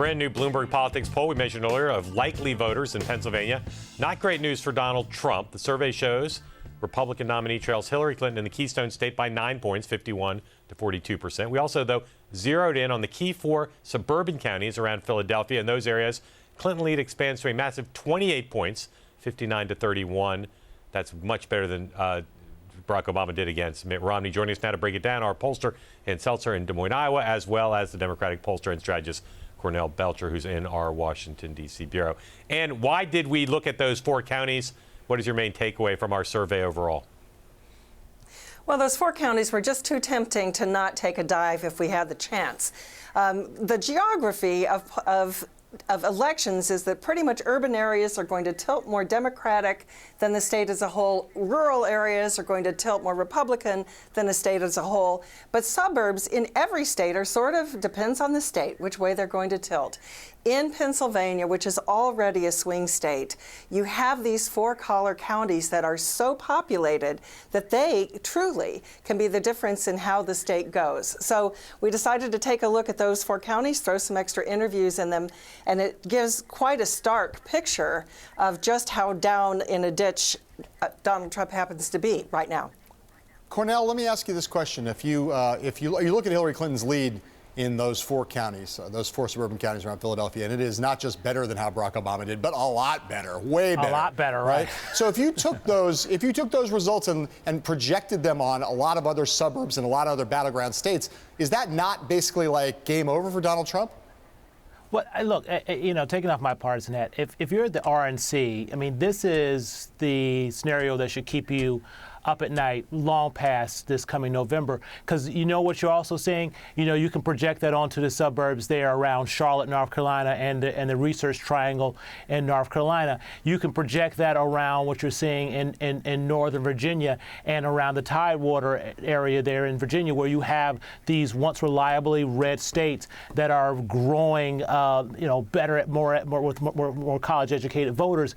Brand new Bloomberg Politics poll we mentioned earlier of likely voters in Pennsylvania. Not great news for Donald Trump. The survey shows Republican nominee trails Hillary Clinton in the Keystone State by 9 points, 51 to 42%. We also, though, zeroed in on the key 4 suburban counties around Philadelphia. In those areas, Clinton lead expands to a massive 28 points, 59 to 31. That's much better than Barack Obama did against Mitt Romney. Joining us now to break it down, our pollster in Selzer in Des Moines, Iowa, as well as the Democratic pollster and strategist Cornell Belcher, who's in our Washington, D.C. bureau. And why did we look at those 4 counties? What is your main takeaway from our survey overall? Well, those 4 counties were just too tempting to not take a dive if we had the chance. The geography of elections is that pretty much urban areas are going to tilt more Democratic than the state as a whole. Rural areas are going to tilt more Republican than the state as a whole. But suburbs in every state are sort of, depends on the state, which way they're going to tilt. In Pennsylvania, which is already a swing state, you have these 4 collar counties that are so populated that they truly can be the difference in how the state goes. So we decided to take a look at those 4 counties, throw some extra interviews in them, and it gives quite a stark picture of just how down in a ditch Donald Trump happens to be right now. Cornell, let me ask you this question. If you look at Hillary Clinton's lead in those 4 counties, those 4 suburban counties around Philadelphia, and it is not just better than how Barack Obama did, but a lot better, way better. A lot better, right? So if you took those results and projected them on a lot of other suburbs and a lot of other battleground states, is that not basically like game over for Donald Trump? Well, look, taking off my partisan hat, if you're at the RNC, I mean, this is the scenario that should keep you up at night long past this coming November, because you know what you're also seeing? You can project that onto the suburbs there around Charlotte, North Carolina, and the Research Triangle in North Carolina. You can project that around what you're seeing in Northern Virginia and around the Tidewater area there in Virginia, where you have these once reliably red states that are growing, better, with more college-educated voters.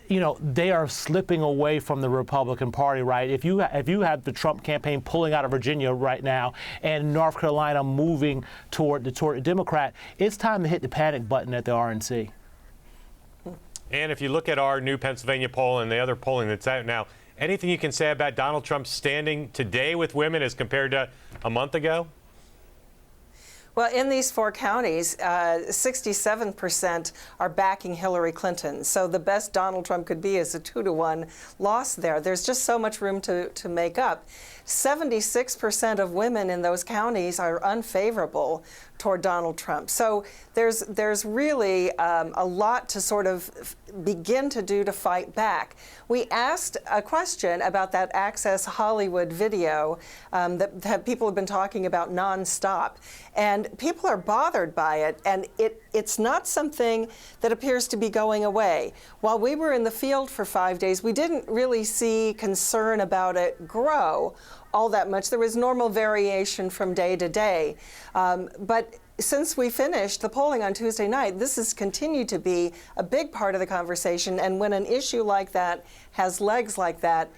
They are slipping away from the Republican Party, right? If you have the Trump campaign pulling out of Virginia right now and North Carolina moving toward the Democrat, it's time to hit the panic button at the RNC. And if you look at our new Pennsylvania poll and the other polling that's out now, anything you can say about Donald Trump's standing today with women as compared to a month ago? Well, in these 4 counties, 67% are backing Hillary Clinton. So the best Donald Trump could be is a 2-to-1 loss there. There's just so much room to make up. 76% of women in those counties are unfavorable toward Donald Trump. So there's really a lot to sort of begin to do to fight back. We asked a question about that Access Hollywood video that people have been talking about nonstop. And people are bothered by it, and it's not something that appears to be going away. While we were in the field for 5 days, we didn't really see concern about it grow all that much. There was normal variation from day to day. But since we finished the polling on Tuesday night, this has continued to be a big part of the conversation. And when an issue like that has legs like that,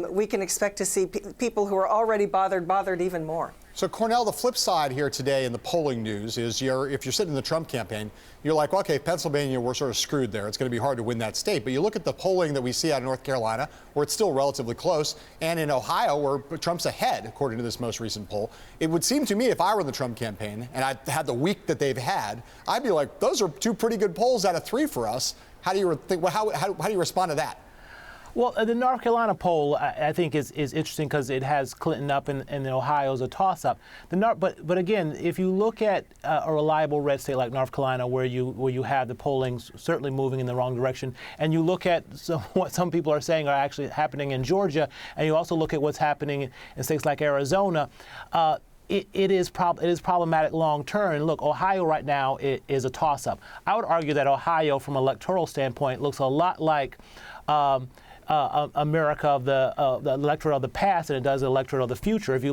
we can expect to see people who are already bothered even more. So, Cornell, the flip side here today in the polling news is if you're sitting in the Trump campaign, you're like, well, okay, Pennsylvania, we're sort of screwed there. It's going to be hard to win that state. But you look at the polling that we see out of North Carolina, where it's still relatively close, and in Ohio, where Trump's ahead, according to this most recent poll. It would seem to me, if I were in the Trump campaign and I had the week that they've had, I'd be like, those are 2 pretty good polls out of 3 for us. How do you think? Well, how do you respond to that? Well, the North Carolina poll, I think, is interesting because it has Clinton up and Ohio as a toss-up. But again, if you look at a reliable red state like North Carolina, where you have the polling certainly moving in the wrong direction, and you look at what some people are saying are actually happening in Georgia, and you also look at what's happening in states like Arizona, it is problematic long term. And look, Ohio right now is a toss-up. I would argue that Ohio, from an electoral standpoint, looks a lot like America of the electorate of the past than it does the electorate of the future. If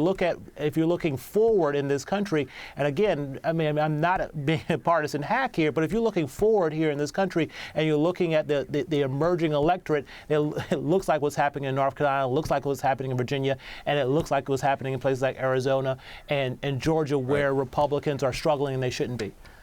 you're looking forward in this country, and again, I mean, I'm not being a partisan hack here, but if you're looking forward here in this country and you're looking at the emerging electorate, it looks like what's happening in North Carolina, it looks like what's happening in Virginia, and it looks like what's happening in places like Arizona and Georgia, where Republicans are struggling and they shouldn't be.